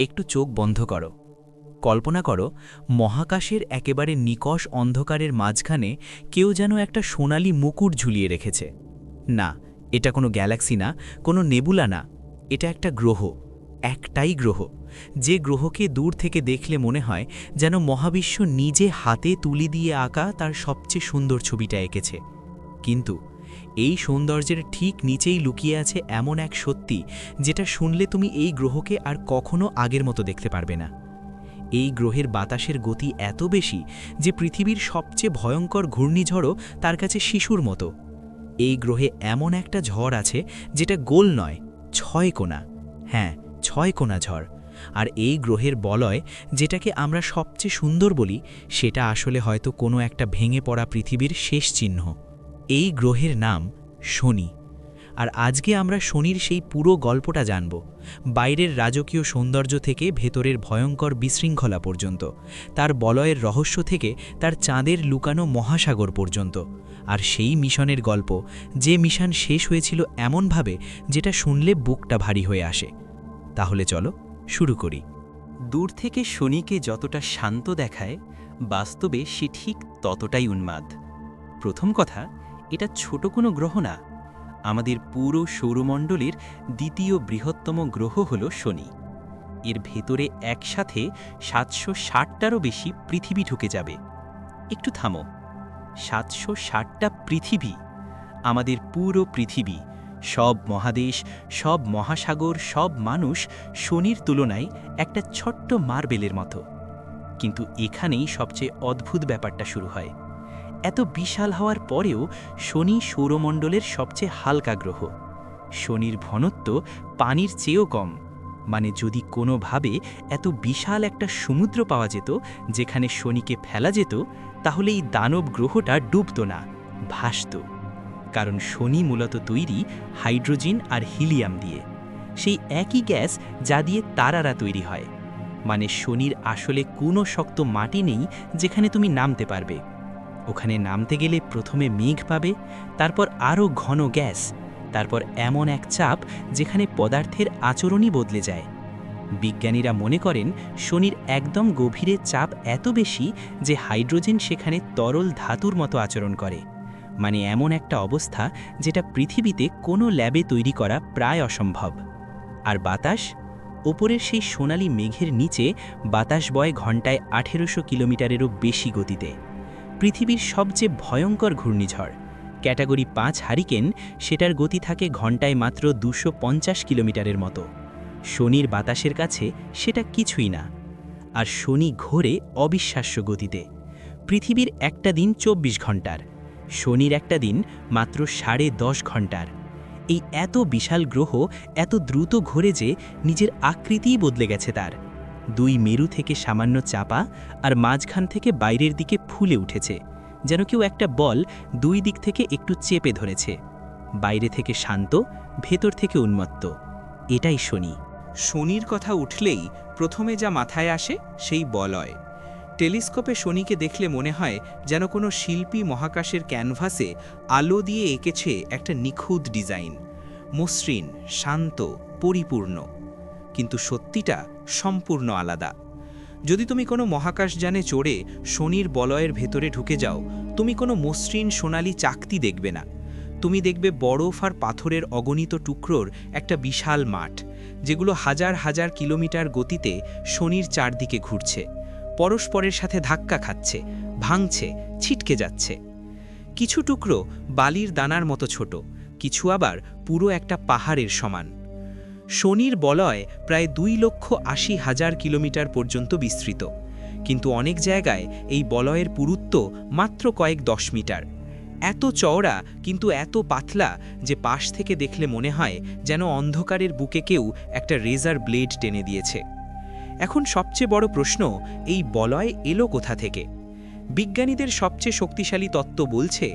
একটু চোখ বন্ধ করো। কল্পনা করো মহাকাশের একেবারে নিকষ অন্ধকারের মাঝখানে কেউ যেন একটা সোনালি মুকুট ঝুলিয়ে রেখেছে। না, এটা কোনো গ্যালাক্সি না, কোনো নেবুলা না, এটা একটা গ্রহ, একটাই গ্রহ, যে গ্রহকে দূর থেকে দেখলে মনে হয় যেন মহাবিশ্ব নিজে হাতে তুলি দিয়ে আঁকা তার সবচেয়ে সুন্দর ছবিটা এঁকেছে। কিন্তু এই সৌন্দর্যের ঠিক নিচেই লুকিয়ে আছে এমন এক সত্যি, যেটা শুনলে তুমি এই গ্রহকে আর কখনো আগের মতো দেখতে পারবে না। এই গ্রহের বাতাসের গতি এত বেশি যে পৃথিবীর সবচেয়ে ভয়ঙ্কর ঘূর্ণিঝড়ও তার কাছে শিশুর মতো। এই গ্রহে এমন একটা ঝড় আছে যেটা গোল নয়, 6 কোণা। হ্যাঁ, 6 কোণা ঝড়। আর এই গ্রহের বলয়, যেটাকে আমরা সবচেয়ে সুন্দর বলি, সেটা আসলে হয়তো কোনো একটা ভেঙে পড়া পৃথিবীর শেষ চিহ্ন। এই গ্রহের নাম শনি। আর আজকে আমরা শনির সেই পুরো গল্পটা জানব, বাইরের রাজকীয় সৌন্দর্য থেকে ভেতরের ভয়ঙ্কর বিশৃঙ্খলা পর্যন্ত, তার বলয়ের রহস্য থেকে তার চাঁদের লুকানো মহাসাগর পর্যন্ত। আর সেই মিশনের গল্প, যে মিশন শেষ হয়েছিল এমনভাবে যেটা শুনলে বুকটা ভারী হয়ে আসে। তাহলে চলো শুরু করি। দূর থেকে শনিকে যতটা শান্ত দেখায়, বাস্তবে সে ঠিক ততটাই উন্মাদ। প্রথম কথা, এটা ছোট কোনো গ্রহ না। আমাদের পুরো সৌরমণ্ডলের দ্বিতীয় বৃহত্তম গ্রহ হল শনি। এর ভেতরে একসাথে 760টারও বেশি পৃথিবী ঢুকে যাবে। একটু থামো, 760টা পৃথিবী! আমাদের পুরো পৃথিবী, সব মহাদেশ, সব মহাসাগর, সব মানুষ শনির তুলনায় একটা ছোট্ট মার্বেলের মতো। কিন্তু এখানেই সবচেয়ে অদ্ভুত ব্যাপারটা শুরু হয়। এত বিশাল হওয়ার পরেও শনি সৌরমণ্ডলের সবচেয়ে হালকা গ্রহ। শনির ঘনত্ব পানির চেয়েও কম। মানে যদি কোনোভাবে এত বিশাল একটা সমুদ্র পাওয়া যেত যেখানে শনিকে ফেলা যেত, তাহলে এই দানব গ্রহটা ডুবত না, ভাসত। কারণ শনি মূলত তৈরি হাইড্রোজেন আর হিলিয়াম দিয়ে, সেই একই গ্যাস যা দিয়ে তারারা তৈরি হয়। মানে শনির আসলে কোনো শক্ত মাটি নেই যেখানে তুমি নামতে পারবে। ওখানে নামতে গেলে প্রথমে মেঘ পাবে, তারপর আরও ঘন গ্যাস, তারপর এমন এক চাপ যেখানে পদার্থের আচরণই বদলে যায়। বিজ্ঞানীরা মনে করেন শনির একদম গভীরে চাপ এত বেশি যে হাইড্রোজেন সেখানে তরল ধাতুর মতো আচরণ করে। মানে এমন একটা অবস্থা যেটা পৃথিবীতে কোনো ল্যাবে তৈরি করা প্রায় অসম্ভব। আর বাতাস, ওপরের সেই সোনালি মেঘের নিচে বাতাস বয় ঘন্টায় 1800 কিলোমিটারেরও বেশি গতিতে। পৃথিবীর সবচেয়ে ভয়ঙ্কর ঘূর্ণিঝড় ক্যাটাগরি 5 হারিকেন, সেটার গতি থাকে ঘন্টায় মাত্র 250 কিলোমিটারের মতো। শনির বাতাসের কাছে সেটা কিছুই না। আর শনি ঘোরে অবিশ্বাস্য গতিতে। পৃথিবীর একটা দিন 24 ঘন্টার, শনির একটা দিন মাত্র 10.5 ঘন্টার। এই এত বিশাল গ্রহ এত দ্রুত ঘোরে যে নিজের আকৃতিই বদলে গেছে তার। 2 মেরু থেকে সামান্য চাপা, আর মাঝখান থেকে বাইরের দিকে ফুলে উঠেছে, যেন কেউ একটা বল 2 দিক থেকে একটু চেপে ধরেছে। বাইরে থেকে শান্ত, ভেতর থেকে উন্মত্ত। এটাই শনি। শনির কথা উঠলেই প্রথমে যা মাথায় আসে সেই বলয়। টেলিস্কোপে শনিকে দেখলে মনে হয় যেন কোনো শিল্পী মহাকাশের ক্যানভাসে আলো দিয়ে এঁকেছে একটা নিখুঁত ডিজাইন, মসৃণ, শান্ত, পরিপূর্ণ। কিন্তু সত্যিটা সম্পূর্ণ আলাদা। যদি তুমি কোনো মহাকাশযানে চড়ে শনির বলয়ের ভেতরে ঢুকে যাও, তুমি কোনো মসৃণ সোনালি চাকতি দেখবে না। তুমি দেখবে বরফ আর পাথরের অগণিত টুকরোর একটা বিশাল মাঠ, যেগুলো হাজার হাজার কিলোমিটার গতিতে শনির চারদিকে ঘুরছে, পরস্পরের সাথে ধাক্কা খাচ্ছে, ভাঙছে, ছিটকে যাচ্ছে। কিছু টুকরো বালির দানার মতো ছোট, কিছু আবার পুরো একটা পাহাড়ের সমান। শনির বলয় প্রায় 2,80,000 কিলোমিটার পর্যন্ত বিস্তৃত, কিন্তু অনেক জায়গায় এই বলয়ের পুরুত্ব মাত্র কয়েক 10 মিটার। এত চওড়া কিন্তু এত পাতলা যে পাশ থেকে দেখলে মনে হয় যেন অন্ধকারের বুকে কেউ একটা রেজার ব্লেড টেনে দিয়েছে। এখন সবচেয়ে বড় প্রশ্ন, এই বলয় এলো কোথা থেকে? বিজ্ঞানীদের সবচেয়ে শক্তিশালী তত্ত্ব বলছে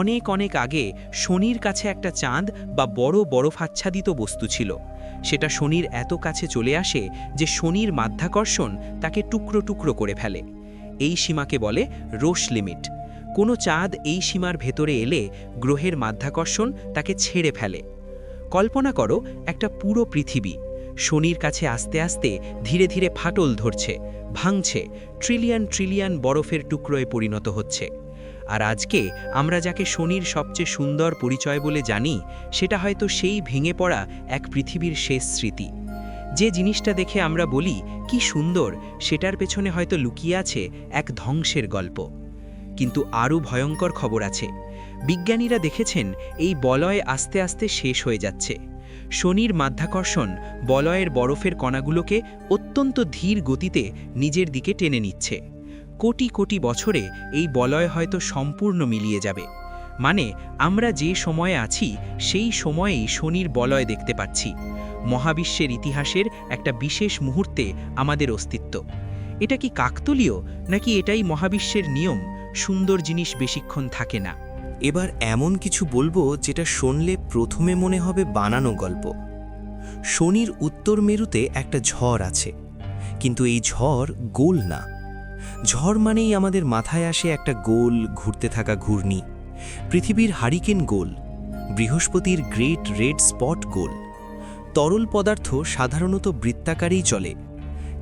অনেক অনেক আগে শনির কাছে একটা চাঁদ বা বড় বরফাচ্ছাদিত বস্তু ছিল। সেটা শনির এত কাছে চলে আসে যে শনির মাধ্যাকর্ষণ তাকে টুকরো টুকরো করে ফেলে। এই সীমাকে বলে রোশ লিমিট। কোনো চাঁদ এই সীমার ভেতরে এলে গ্রহের মাধ্যাকর্ষণ তাকে ছেড়ে ফেলে। কল্পনা করো একটা পুরো পৃথিবী, শনির কাছে আস্তে আস্তে ধীরে ধীরে ফাটল ধরছে, ভাঙছে, ট্রিলিয়ন ট্রিলিয়ন বরফের টুকরোয় পরিণত হচ্ছে। আর আজকে আমরা যাকে শনির সবচেয়ে সুন্দর পরিচয় বলে জানি, সেটা হয়তো সেই ভেঙে পড়া এক পৃথিবীর শেষ স্মৃতি। যে জিনিসটা দেখে আমরা বলি কি সুন্দর, সেটার পেছনে হয়তো লুকিয়ে আছে এক ধ্বংসের গল্প। কিন্তু আরও ভয়ঙ্কর খবর আছে। বিজ্ঞানীরা দেখেছেন এই বলয় আস্তে আস্তে শেষ হয়ে যাচ্ছে। শনির মাধ্যাকর্ষণ বলয়ের বরফের কণাগুলোকে অত্যন্ত ধীর গতিতে নিজের দিকে টেনে নিচ্ছে। কোটি কোটি বছরে এই বলয় হয়তো সম্পূর্ণ মিলিয়ে যাবে। মানে আমরা যে সময়ে আছি সেই সময়েই শনির বলয় দেখতে পাচ্ছি। মহাবিশ্বের ইতিহাসের একটা বিশেষ মুহূর্তে আমাদের অস্তিত্ব। এটা কি কাকতালীয়, নাকি এটাই মহাবিশ্বের নিয়ম? সুন্দর জিনিস বেশিক্ষণ থাকে না। এবার এমন কিছু বলবো যেটা শুনলে প্রথমে মনে হবে বানানো গল্প। শনির উত্তর মেরুতে একটা ঝড় আছে, কিন্তু এই ঝড় গোল না। ঝড় মানেই আমাদের মাথায় আসে একটা গোল ঘুরতে থাকা ঘূর্ণি। পৃথিবীর হারিকেন গোল, বৃহস্পতির গ্রেট রেড স্পট গোল। তরল পদার্থ সাধারণত বৃত্তাকারেই চলে,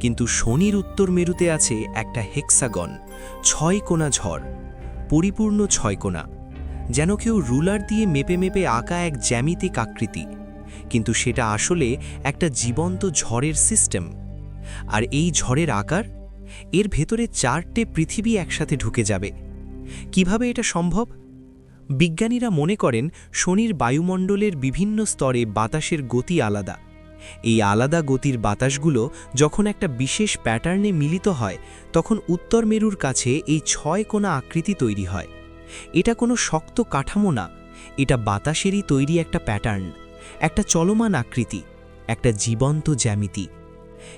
কিন্তু শনির উত্তর মেরুতে আছে একটা হেক্সাগন, 6 কোণা ঝড়, পরিপূর্ণ 6 কোণা, যেন কেউ রুলার দিয়ে মেপে মেপে আঁকা এক জ্যামিতিক আকৃতি। কিন্তু সেটা আসলে একটা জীবন্ত ঝড়ের সিস্টেম। আর এই ঝড়ের আকার, এর ভেতরে 4টে পৃথিবী একসাথে ঢুকে যাবে। কিভাবে এটা সম্ভব? বিজ্ঞানীরা মনে করেন শনির বায়ুমণ্ডলের বিভিন্ন স্তরে বাতাসের গতি আলাদা। এই আলাদা গতির বাতাসগুলো যখন একটা বিশেষ প্যাটার্নে মিলিত হয়, তখন উত্তর মেরুর কাছে এই 6 কোণা আকৃতি তৈরি হয়। এটা কোনো শক্ত কাঠামো না, এটা বাতাসেরই তৈরি একটা প্যাটার্ন, একটা চলমান আকৃতি, একটা জীবন্ত জ্যামিতি।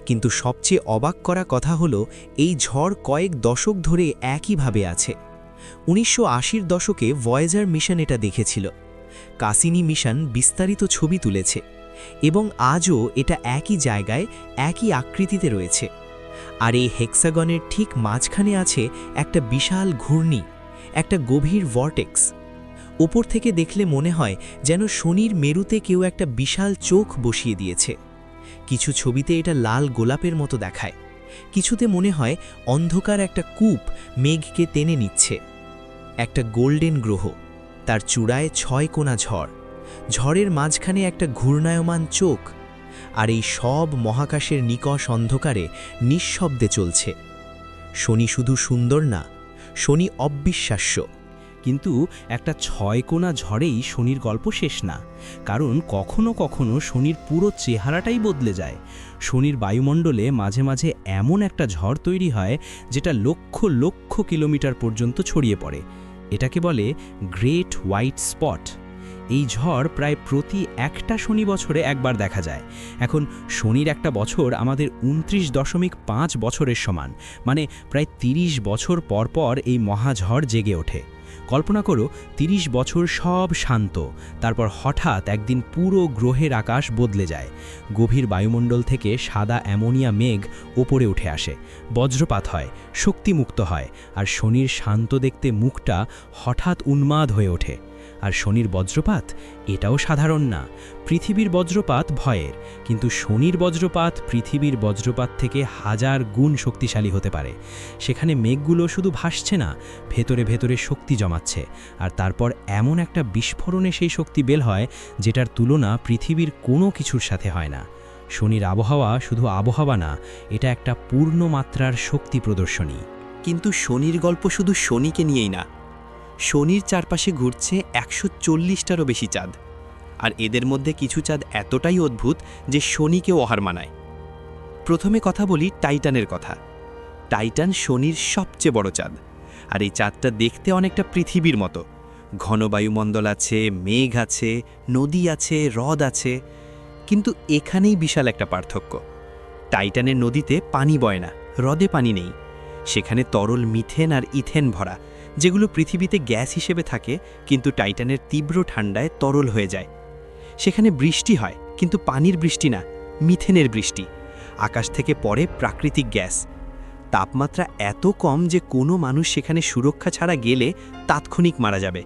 কিন্তু সবচেয়ে অবাক করা কথা হলো, এই ঝড় কয়েক দশক ধরে একইভাবে আছে। 1980-র দশকে ভয়েজার মিশন এটা দেখেছিল। কাসিনি মিশন বিস্তারিত ছবি তুলেছে, এবং আজও এটা একই জায়গায় একই আকৃতিতে রয়েছে। আর এই হেক্সাগনের ঠিক মাঝখানে আছে একটা বিশাল ঘূর্ণি, একটা গভীর ভর্টেক্স। ওপর থেকে দেখলে মনে হয় যেন শনির মেরুতে কেউ একটা বিশাল চোখ বসিয়ে দিয়েছে। কিছু ছবিতে এটা লাল গোলাপের মতো দেখায়, কিছুতে মনে হয় অন্ধকার একটা কূপ মেঘকে টেনে নিচ্ছে। একটা গোল্ডেন গ্রহ, তার চূড়ায় 6 কোণা ঝড়, ঝড়ের মাঝখানে একটা ঘূর্ণায়মান চোখ। আর এই সব মহাকাশের নিকষ অন্ধকারে নিঃশব্দে চলছে। শনি শুধু সুন্দর না, শনি অবিশ্বাস্য। কিন্তু একটা 6 কোণা ঝড়েই শনির গল্প শেষ না, কারণ কখনো কখনো শনির পুরো চেহারাটাই বদলে যায়। শনির বায়ুমণ্ডলে মাঝে মাঝে এমন একটা ঝড় তৈরি হয় যেটা লক্ষ লক্ষ কিলোমিটার পর্যন্ত ছড়িয়ে পড়ে। এটাকে বলে গ্রেট হোয়াইট স্পট। এই ঝড় প্রায় প্রতি একটা শনি বছরে একবার দেখা যায়। এখন শনির একটা বছর আমাদের 29.5 বছরের সমান, মানে প্রায় 30 বছর পর পর এই মহাঝড় জেগে ওঠে। কল্পনা করো, 30 বছর সব শান্ত, তারপর হঠাৎ একদিন পুরো গ্রহের আকাশ বদলে যায়। গভীর বায়ুমণ্ডল থেকে সাদা অ্যামোনিয়া মেঘ ওপরে উঠে আসে, বজ্রপাত হয়, শক্তিমুক্ত হয়, আর শনির শান্ত দেখতে মুখটা হঠাৎ উন্মাদ হয়ে ওঠে। আর শনির বজ্রপাত, এটাও সাধারণ না। পৃথিবীর বজ্রপাত ভয়ের, কিন্তু শনির বজ্রপাত পৃথিবীর বজ্রপাত থেকে 1000 গুণ শক্তিশালী হতে পারে। সেখানে মেঘগুলো শুধু ভাসছে না, ভেতরে ভেতরে শক্তি জমাচ্ছে, আর তারপর এমন একটা বিস্ফোরণে সেই শক্তি বের হয় যেটার তুলনা পৃথিবীর কোনো কিছুর সাথে হয় না। শনির আবহাওয়া শুধু আবহাওয়া না, এটা একটা পূর্ণ মাত্রার শক্তি প্রদর্শনী। কিন্তু শনির গল্প শুধু শনিকে নিয়েই না। শনির চারপাশে ঘুরছে 140টারও বেশি চাঁদ, আর এদের মধ্যে কিছু চাঁদ এতটাই অদ্ভুত যে শনিকেও অহার মানায়। প্রথমে কথা বলি টাইটানের কথা। টাইটান শনির সবচেয়ে বড় চাঁদ, আর এই চাঁদটা দেখতে অনেকটা পৃথিবীর মতো। ঘন বায়ুমণ্ডল আছে, মেঘ আছে, নদী আছে, হ্রদ আছে। কিন্তু এখানেই বিশাল একটা পার্থক্য। টাইটানের নদীতে পানি বয় না, হ্রদে পানি নেই। সেখানে তরল মিথেন আর ইথেন ভরা, যেগুলো পৃথিবীতে গ্যাস হিসেবে থাকে, কিন্তু টাইটানের তীব্র ঠান্ডায় তরল হয়ে যায়। সেখানে বৃষ্টি হয়, কিন্তু পানির বৃষ্টি না, মিথেনের বৃষ্টি। আকাশ থেকে পড়ে প্রাকৃতিক গ্যাস। তাপমাত্রা এত কম যে কোনো মানুষ সেখানে সুরক্ষা ছাড়া গেলে তাৎক্ষণিক মারা যাবে।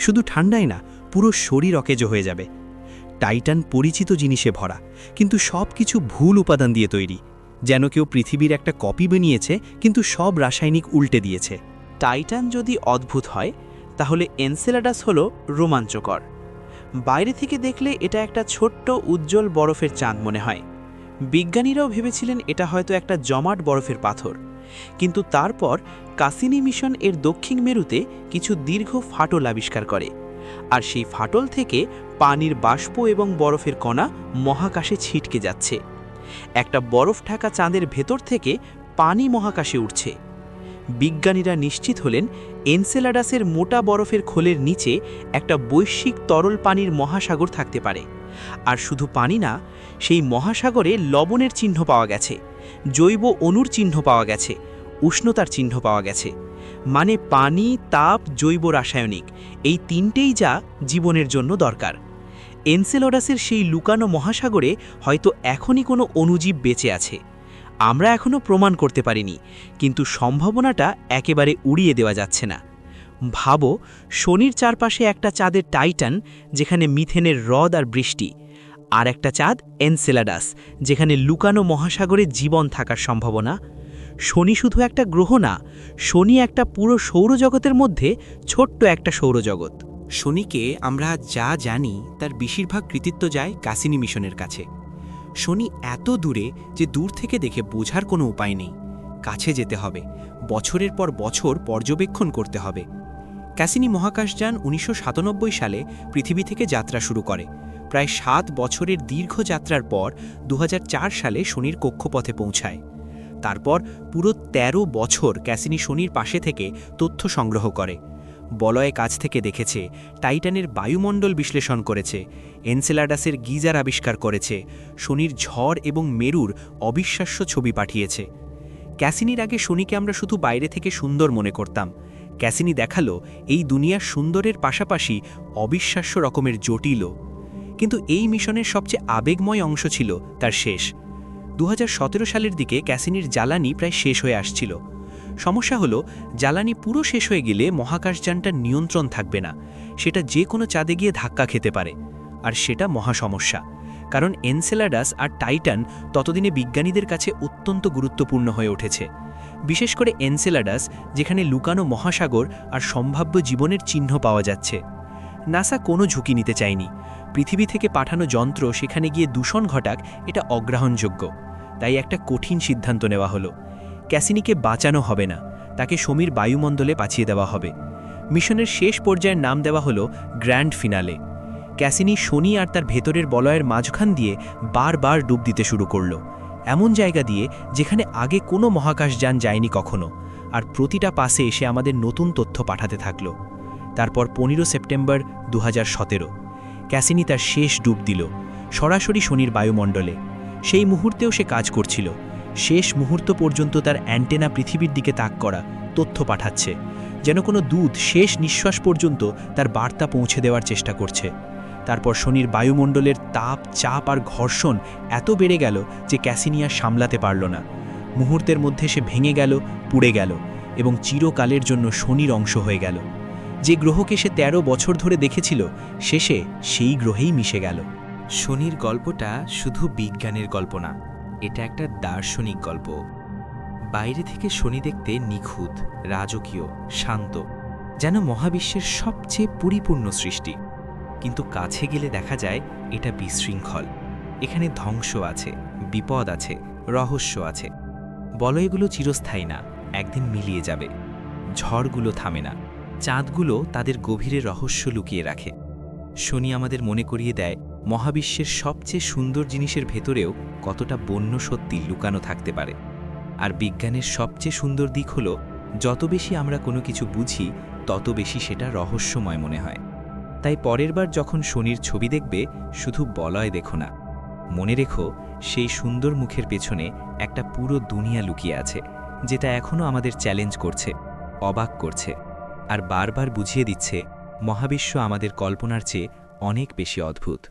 শুধু ঠান্ডাই না, পুরো শরীর অকেজো হয়ে যাবে। টাইটান পরিচিত জিনিসে ভরা, কিন্তু সব কিছু ভুল উপাদান দিয়ে তৈরি। যেন কেউ পৃথিবীর একটা কপি বানিয়েছে, কিন্তু সব রাসায়নিক উল্টে দিয়েছে। টাইটান যদি অদ্ভুত হয় তাহলে এনসেলাডাস হলো রোমাঞ্চকর। বাইরে থেকে দেখলে এটা একটা ছোট্ট উজ্জ্বল বরফের চাঁদ মনে হয়। বিজ্ঞানীরাও ভেবেছিলেন এটা হয়তো একটা জমাট বরফের পাথর, কিন্তু তারপর কাসিনি মিশন এর দক্ষিণ মেরুতে কিছু দীর্ঘ ফাটল আবিষ্কার করে, আর সেই ফাটল থেকে পানির বাষ্প এবং বরফের কণা মহাকাশে ছিটকে যাচ্ছে। একটা বরফ ঢাকা চাঁদের ভেতর থেকে পানি মহাকাশে উঠছে। বিজ্ঞানীরা নিশ্চিত হলেন এনসেলাডাসের মোটা বরফের খোলের নিচে একটা বৈশ্বিক তরল পানির মহাসাগর থাকতে পারে। আর শুধু পানি না, সেই মহাসাগরে লবণের চিহ্ন পাওয়া গেছে, জৈব অণুর চিহ্ন পাওয়া গেছে, উষ্ণতার চিহ্ন পাওয়া গেছে। মানে পানি, তাপ, জৈব রাসায়নিক, এই তিনটেই যা জীবনের জন্য দরকার। এনসেলাডাসের সেই লুকানো মহাসাগরে হয়তো এখনই কোনো অণুজীব বেঁচে আছে। আমরা এখনও প্রমাণ করতে পারিনি, কিন্তু সম্ভাবনাটা একেবারে উড়িয়ে দেওয়া যাচ্ছে না। ভাবো, শনির চারপাশে একটা চাঁদের টাইটান, যেখানে মিথেনের হ্রদ আর বৃষ্টি, আর একটা চাঁদ এনসেলাডাস, যেখানে লুকানো মহাসাগরে জীবন থাকার সম্ভাবনা। শনি শুধু একটা গ্রহ না, শনি একটা পুরো সৌরজগতের মধ্যে ছোট্ট একটা সৌরজগৎ। শনিকে আমরা যা জানি তার বেশিরভাগ কৃতিত্ব যায় কাসিনি মিশনের কাছে। শনি এত দূরে যে দূর থেকে দেখে বোঝার কোনো উপায় নেই। কাছে যেতে হবে, বছরের পর বছর পর্যবেক্ষণ করতে হবে। ক্যাসিনি মহাকাশযান 1997 সালে পৃথিবী থেকে যাত্রা শুরু করে। প্রায় 7 বছরের দীর্ঘ যাত্রার পর 2004 সালে শনির কক্ষপথে পৌঁছায়। তারপর পুরো 13 বছর ক্যাসিনি শনির পাশে থেকে তথ্য সংগ্রহ করে। বলয়ে কাছ থেকে দেখেছে, টাইটানের বায়ুমণ্ডল বিশ্লেষণ করেছে, এনসেলাডাসের গিজার আবিষ্কার করেছে, শনির ঝড় এবং মেরুর অবিশ্বাস্য ছবি পাঠিয়েছে। ক্যাসিনির আগে শনিকে আমরা শুধু বাইরে থেকে সুন্দর মনে করতাম। ক্যাসিনি দেখালো এই দুনিয়ার সুন্দরের পাশাপাশি অবিশ্বাস্য রকমের জটিলও। কিন্তু এই মিশনের সবচেয়ে আবেগময় অংশ ছিল তার শেষ। 2017 সালের দিকে ক্যাসিনির জ্বালানি প্রায় শেষ হয়ে আসছিল। সমস্যা হলো, জ্বালানি পুরো শেষ হয়ে গেলে মহাকাশযানটার নিয়ন্ত্রণ থাকবে না, সেটা যে কোনো চাঁদে গিয়ে ধাক্কা খেতে পারে। আর সেটা মহা সমস্যা, কারণ এনসেলাডাস আর টাইটান ততদিনে বিজ্ঞানীদের কাছে অত্যন্ত গুরুত্বপূর্ণ হয়ে উঠেছে। বিশেষ করে এনসেলাডাস, যেখানে লুকানো মহাসাগর আর সম্ভাব্য জীবনের চিহ্ন পাওয়া যাচ্ছে। নাসা কোনো ঝুঁকি নিতে চায়নি। পৃথিবী থেকে পাঠানো যন্ত্র সেখানে গিয়ে দূষণ ঘটাক, এটা অগ্রহণযোগ্য। তাই একটা কঠিন সিদ্ধান্ত নেওয়া হলো। ক্যাসিনিকে বাঁচানো হবে না, তাকে শনির বায়ুমণ্ডলে পাঠিয়ে দেওয়া হবে। মিশনের শেষ পর্যায়ের নাম দেওয়া হলো গ্র্যান্ড ফিনালে। ক্যাসিনি শনি আর তার ভেতরের বলয়ের মাঝখান দিয়ে বারবার ডুব দিতে শুরু করল, এমন জায়গা দিয়ে যেখানে আগে কোনো মহাকাশযান যায়নি কখনো। আর প্রতিটা পাশে এসে আমাদের নতুন তথ্য পাঠাতে থাকল। তারপর 15 সেপ্টেম্বর 2017 ক্যাসিনি তার শেষ ডুব দিল, সরাসরি শনির বায়ুমণ্ডলে। সেই মুহূর্তেও সে কাজ করছিল। শেষ মুহূর্ত পর্যন্ত তার অ্যান্টেনা পৃথিবীর দিকে তাক করা, তথ্য পাঠাচ্ছে, যেন কোনো দূত শেষ নিঃশ্বাস পর্যন্ত তার বার্তা পৌঁছে দেওয়ার চেষ্টা করছে। তারপর শনির বায়ুমণ্ডলের তাপ, চাপ আর ঘর্ষণ এত বেড়ে গেল যে ক্যাসিনি আর সামলাতে পারল না। মুহূর্তের মধ্যে সে ভেঙে গেল, পুড়ে গেল এবং চিরকালের জন্য শনির অংশ হয়ে গেল। যে গ্রহকে সে 13 বছর ধরে দেখেছিল, শেষে সেই গ্রহেই মিশে গেল। শনির গল্পটা শুধু বিজ্ঞানের গল্প না, এটা একটা দার্শনিক গল্প। বাইরে থেকে শনি দেখতে নিখুঁত, রাজকীয়, শান্ত, যেন মহাবিশ্বের সবচেয়ে পরিপূর্ণ সৃষ্টি। কিন্তু কাছে গেলে দেখা যায় এটা বিশৃঙ্খল। এখানে ধ্বংস আছে, বিপদ আছে, রহস্য আছে। বলয়গুলো চিরস্থায়ী না, একদিন মিলিয়ে যাবে। ঝড়গুলো থামে না, চাঁদগুলো তাদের গভীরে রহস্য লুকিয়ে রাখে। শনি আমাদের মনে করিয়ে দেয় মহাবিশ্বের সবচেয়ে সুন্দর জিনিসের ভেতরেও কতটা বন্য সত্যি লুকানো থাকতে পারে। আর বিজ্ঞানের সবচেয়ে সুন্দর দিক হলো, যত বেশি আমরা কোনো কিছু বুঝি, তত বেশি সেটা রহস্যময় মনে হয়। তাই পরের বার যখন শনির ছবি দেখবে, শুধু বলয় দেখো না, মনে রেখো সেই সুন্দর মুখের পেছনে একটা পুরো দুনিয়া লুকিয়ে আছে, যেটা এখনও আমাদের চ্যালেঞ্জ করছে, অবাক করছে, আর বারবার বুঝিয়ে দিচ্ছে মহাবিশ্ব আমাদের কল্পনার চেয়ে অনেক বেশি অদ্ভুত।